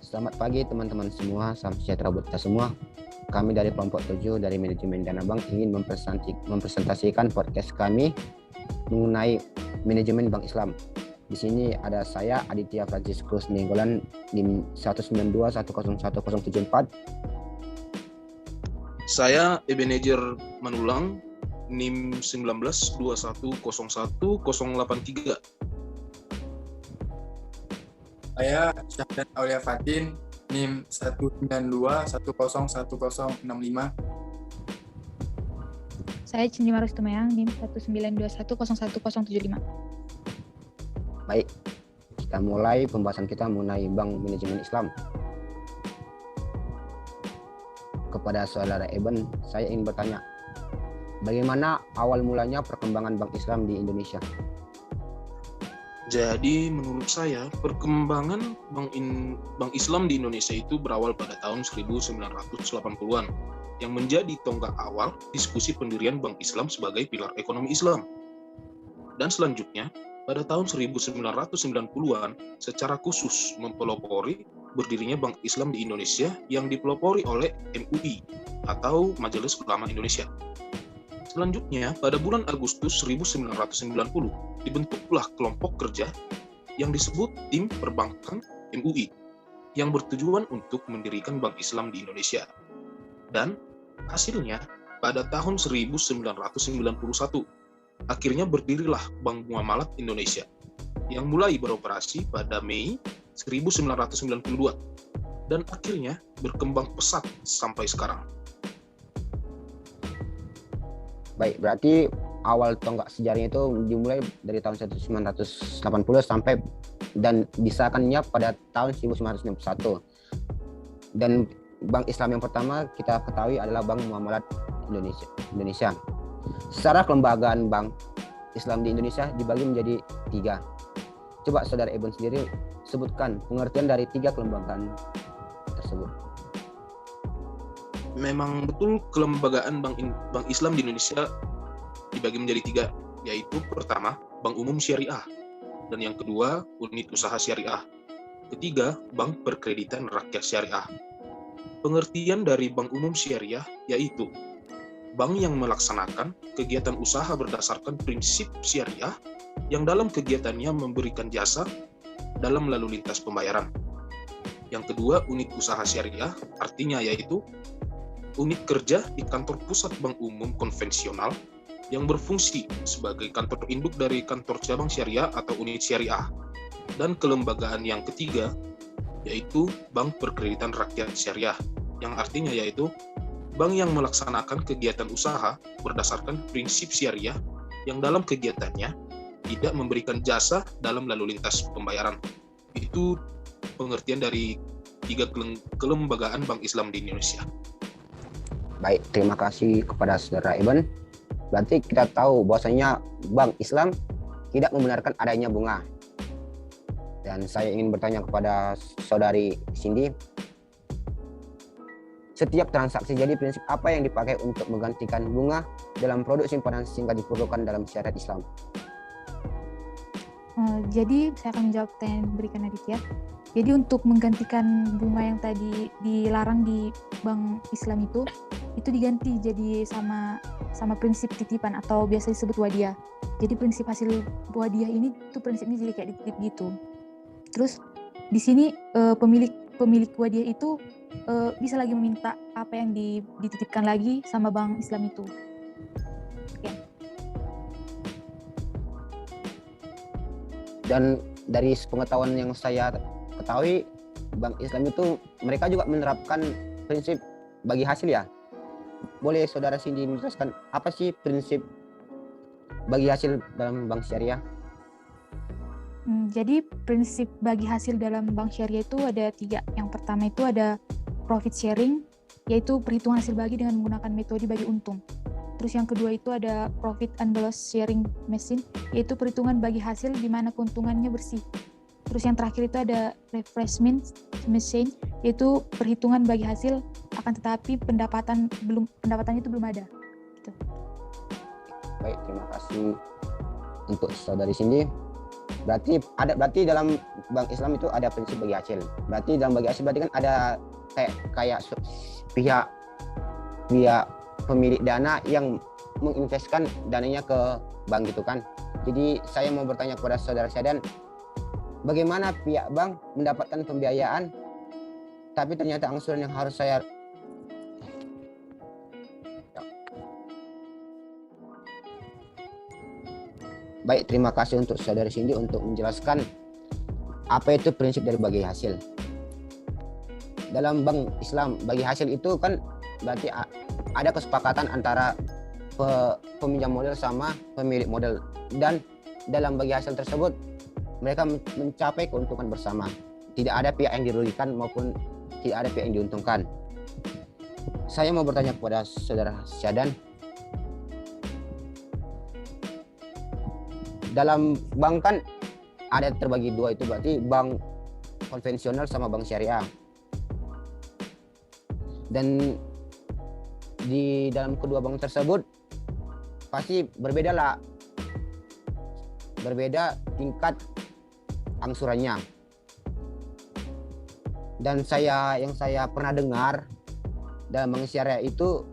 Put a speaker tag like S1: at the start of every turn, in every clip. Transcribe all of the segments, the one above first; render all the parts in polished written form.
S1: Selamat pagi teman-teman semua, salam sejahtera buat kita semua. Kami dari kelompok 7 dari manajemen Dana Bank ingin mempresentasikan podcast kami mengenai manajemen Bank Islam. Di sini ada saya Aditya Franciscus Nenggolan NIM 192101074.
S2: Saya Ebenezer Manulang NIM 1921011083.
S3: Saya Syahdan Aulia Fatin, NIM 192101065.
S4: Saya Cindy Marus Tumayang, NIM 192101075.
S1: Baik, kita mulai pembahasan kita mengenai Bank Manajemen Islam. Kepada saudara Eben, saya ingin bertanya, bagaimana awal mulanya perkembangan Bank Islam di Indonesia?
S2: Jadi menurut saya perkembangan Bank Islam di Indonesia itu berawal pada tahun 1980-an yang menjadi tonggak awal diskusi pendirian Bank Islam sebagai pilar ekonomi Islam. Dan selanjutnya pada tahun 1990-an secara khusus mempelopori berdirinya Bank Islam di Indonesia yang dipelopori oleh MUI atau Majelis Ulama Indonesia. Selanjutnya, pada bulan Agustus 1990, dibentuklah kelompok kerja yang disebut Tim Perbankan MUI, yang bertujuan untuk mendirikan Bank Islam di Indonesia. Dan hasilnya, pada tahun 1991, akhirnya berdirilah Bank Muamalat Indonesia, yang mulai beroperasi pada Mei 1992, dan akhirnya berkembang pesat sampai sekarang.
S1: Baik, berarti awal tonggak sejarahnya itu dimulai dari tahun 1980 sampai dan disahkannya pada tahun 1991. Dan Bank Islam yang pertama kita ketahui adalah Bank Muamalat Indonesia. Secara kelembagaan Bank Islam di Indonesia dibagi menjadi 3. Coba saudara Eben sendiri sebutkan pengertian dari 3 kelembagaan tersebut.
S2: Memang betul kelembagaan Bank Islam di Indonesia dibagi menjadi 3, yaitu pertama Bank Umum Syariah, dan yang kedua Unit Usaha Syariah, ketiga Bank Perkreditan Rakyat Syariah. Pengertian dari Bank Umum Syariah yaitu bank yang melaksanakan kegiatan usaha berdasarkan prinsip syariah yang dalam kegiatannya memberikan jasa dalam lalu lintas pembayaran. Yang kedua, unit usaha syariah, artinya yaitu unit kerja di kantor pusat bank umum konvensional yang berfungsi sebagai kantor induk dari kantor cabang syariah atau unit syariah. Dan kelembagaan yang ketiga yaitu Bank Perkreditan Rakyat Syariah, yang artinya yaitu bank yang melaksanakan kegiatan usaha berdasarkan prinsip syariah yang dalam kegiatannya tidak memberikan jasa dalam lalu lintas pembayaran. Itu pengertian dari 3 kelembagaan Bank Islam di Indonesia.
S1: Baik, terima kasih kepada saudara Eben. Berarti kita tahu bahwasanya Bank Islam tidak membenarkan adanya bunga. Dan saya ingin bertanya kepada saudari Cindy, setiap transaksi jadi prinsip apa yang dipakai untuk menggantikan bunga dalam produk simpanan sehingga diperlukan dalam syariat Islam?
S4: Jadi saya akan menjawab pertanyaan yang diberikan Aditya. Jadi untuk menggantikan bunga yang tadi dilarang di Bank Islam itu diganti jadi sama prinsip titipan atau biasa disebut wadiah. Jadi prinsip hasil wadiah ini tuh prinsipnya jadi kayak dititip gitu. Terus di sini pemilik wadiah itu bisa lagi meminta apa yang dititipkan lagi sama Bank Islam itu. Ya.
S1: Dan dari pengetahuan yang saya ketahui, Bank Islam itu mereka juga menerapkan prinsip bagi hasil ya. Boleh saudara Cindy menjelaskan apa sih prinsip bagi hasil dalam bank syariah?
S4: Jadi prinsip bagi hasil dalam bank syariah itu ada 3. Yang pertama itu ada profit sharing, yaitu perhitungan hasil bagi dengan menggunakan metode bagi untung. Terus yang kedua itu ada profit and loss sharing machine, yaitu perhitungan bagi hasil di mana keuntungannya bersih. Terus yang terakhir itu ada refreshment machine, yaitu perhitungan bagi hasil akan tetapi pendapatannya itu belum ada. Gitu.
S1: Baik, terima kasih untuk saudari Cindy. Berarti dalam bank Islam itu ada prinsip bagi hasil. Berarti dalam bagi hasil berarti kan ada kayak pihak pemilik dana yang menginvestkan dananya ke bank gitu kan. Jadi saya mau bertanya kepada saudara Syadan, bagaimana pihak bank mendapatkan pembiayaan tapi ternyata angsuran yang harus saya Baik, terima kasih untuk saudara Cindy untuk menjelaskan apa itu prinsip dari bagi hasil. Dalam bank Islam, bagi hasil itu kan berarti ada kesepakatan antara peminjam modal sama pemilik modal, dan dalam bagi hasil tersebut mereka mencapai keuntungan bersama. Tidak ada pihak yang dirugikan maupun tidak ada pihak yang diuntungkan. Saya mau bertanya kepada saudara Syadan, dalam bank kan ada terbagi dua, itu berarti bank konvensional sama bank syariah. Dan di dalam kedua bank tersebut pasti berbeda tingkat angsurannya. Dan yang saya pernah dengar, dalam bank syariah itu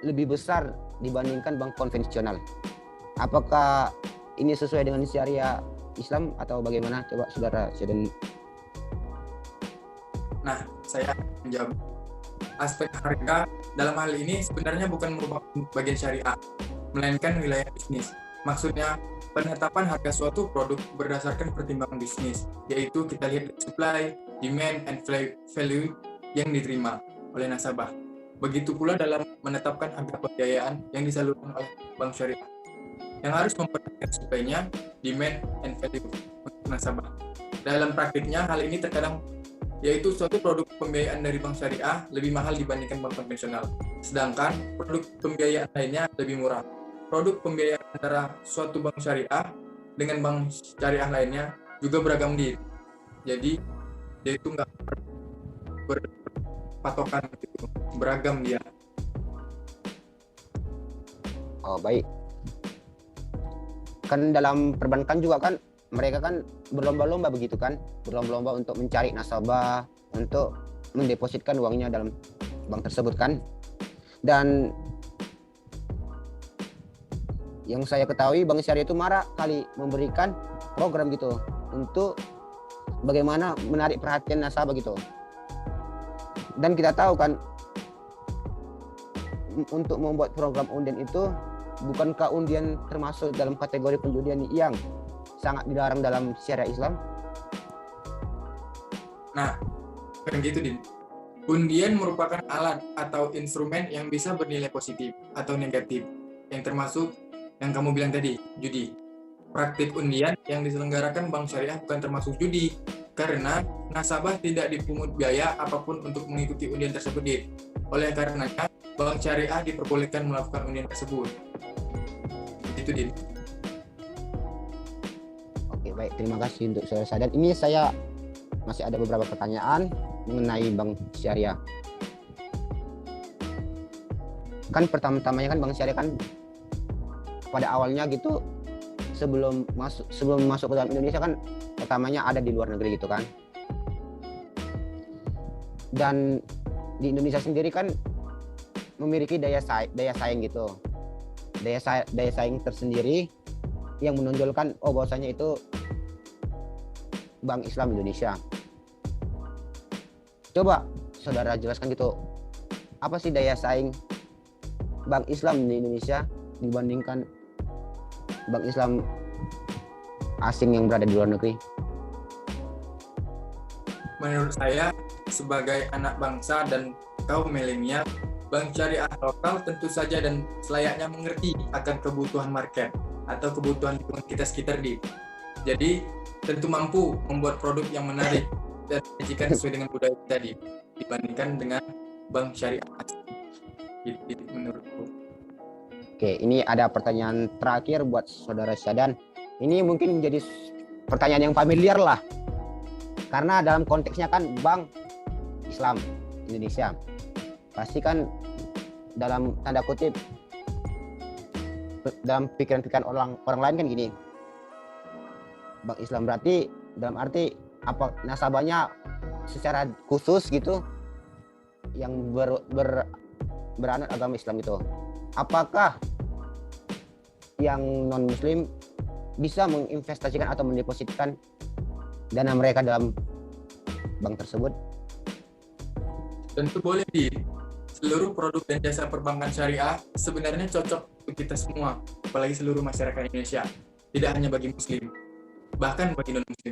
S1: lebih besar dibandingkan bank konvensional. Apakah ini sesuai dengan syariah Islam atau bagaimana? Coba saudara Syadan.
S3: Nah, saya menjawab. Aspek harga dalam hal ini sebenarnya bukan merupakan bagian syariah, melainkan wilayah bisnis. Maksudnya, penetapan harga suatu produk berdasarkan pertimbangan bisnis, yaitu kita lihat supply, demand, and value yang diterima oleh nasabah. Begitu pula dalam menetapkan harga pembiayaan yang disalurkan oleh bank syariah, yang harus memperhatikan supply-nya, demand, and value untuk nasabah. Dalam praktiknya, hal ini terkadang yaitu suatu produk pembiayaan dari bank syariah lebih mahal dibandingkan bank konvensional, sedangkan produk pembiayaan lainnya lebih murah. Produk pembiayaan antara suatu bank syariah dengan bank syariah lainnya juga beragam diri. Jadi, yaitu nggak berpatokan gitu, beragam dia.
S1: Oh, baik. Kan dalam perbankan juga kan mereka kan berlomba-lomba begitu kan, berlomba-lomba untuk mencari nasabah untuk mendepositkan uangnya dalam bank tersebut kan. Dan yang saya ketahui bank syariah itu marak kali memberikan program gitu untuk bagaimana menarik perhatian nasabah gitu. Dan kita tahu kan, untuk membuat program undian itu, bukankah undian termasuk dalam kategori penjudian yang sangat dilarang dalam syariat Islam?
S3: Nah, kan gitu, Din. Undian merupakan alat atau instrumen yang bisa bernilai positif atau negatif, yang termasuk yang kamu bilang tadi, judi. Praktik undian yang diselenggarakan bank syariah bukan termasuk judi, karena nasabah tidak dipungut biaya apapun untuk mengikuti undian tersebut, Din. Oleh karenanya, bank syariah diperbolehkan melakukan undian tersebut. Itu, Din.
S1: Baik, terima kasih untuk saudara Syadan. Ini saya masih ada beberapa pertanyaan mengenai bank syariah. Kan pertama-tamanya kan bank syariah kan pada awalnya gitu sebelum masuk ke dalam Indonesia kan pertamanya ada di luar negeri gitu kan. Dan di Indonesia sendiri kan memiliki daya saing gitu. Daya saing tersendiri yang menonjolkan bahwasanya itu Bank Islam Indonesia. Coba saudara jelaskan gitu, apa sih daya saing Bank Islam di Indonesia dibandingkan Bank Islam asing yang berada di luar negeri?
S3: Menurut saya, sebagai anak bangsa dan kaum milenial, bank syariah lokal tentu saja dan selayaknya mengerti akan kebutuhan market atau kebutuhan lingkungan kita sekitar, Jadi, tentu mampu membuat produk yang menarik dan menyajikan sesuai dengan budaya tadi dibandingkan dengan bank syariah asing. Itu menurutku.
S1: Oke, ini ada pertanyaan terakhir buat saudara Syadan. Ini mungkin menjadi pertanyaan yang familiar lah, karena dalam konteksnya kan Bank Islam Indonesia. Pasti kan dalam tanda kutip, dalam pikiran-pikiran orang lain kan gini, bank Islam, berarti dalam arti apa nasabahnya secara khusus gitu yang beranut agama Islam itu, apakah yang non Muslim bisa menginvestasikan atau mendepositkan dana mereka dalam bank tersebut?
S3: Tentu boleh, di seluruh produk dan jasa perbankan syariah sebenarnya cocok untuk kita semua, apalagi seluruh masyarakat Indonesia, tidak hanya bagi Muslim, bahkan bagi non Muslim.